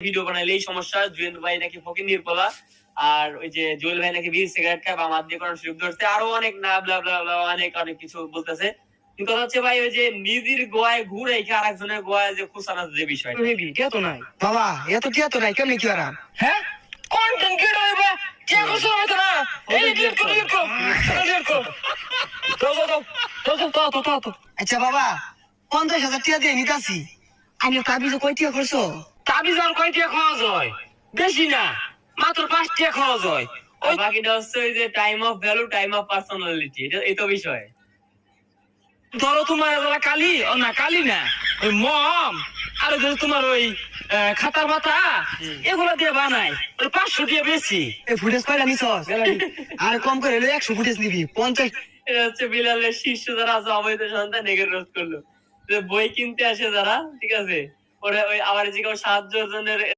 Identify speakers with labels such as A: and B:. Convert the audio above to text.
A: Video বানাইলে এই সমস্যা, জুয়েল ভাই নাকি ফকির নির্পলা, আর ওই যে জুয়েল ভাই নাকি বিড়ি সিগারেট খায় বা মাদ দিয়ে করার সুযোগ ধরছে, আরো অনেক না ব্লা ব্লা ব্লা অনেক অনেক কিছু বলতেছে। কথা হচ্ছে ভাই ওই যে নিজের গোয়ায় ঘুরে আর একজনের গোয়ায় যে খুশানা যে বিষয়
B: তো নাই
C: বাবা এত টিয়া তো নাই, কেমনি কি আরাম?
B: হ্যাঁ কন্টেন্ট ক্রিয়েটর হইবা কে করছো হয়তো না এই ডিলিট করো তো
C: আচ্ছা বাবা 50,000 টিয়া দিয়ে নিতাছি, আমি কাবিজ কয় টিয়া করছো?
B: তাবিজ আর কয়টা খাওয়া যায়? বেশি না, মাত্র 5টা খাওয়া যায়।
A: আর বাকিটা হচ্ছে ওই যে time of value, time of personality, এই তো বিষয়।
B: ধরো তোমার যারা কালি ও না কালি না ওই মম আর ওই তোমার ওই খাতার পাতা এগুলা দিয়ে বানাই 500 দিয়ে বেশি।
C: এই ফুটেজ কয়টা নিছস? আর কম করে 100 ফুটেজ নিবি। 50
A: এটা হচ্ছে বিলালের শীর্ষ যারা আছে অবৈধ সন্তান এগের রোধ করলো। বই কিনতে আসে যারা, ঠিক আছে, ওরা ওই আবার যে কেউ 7 জনের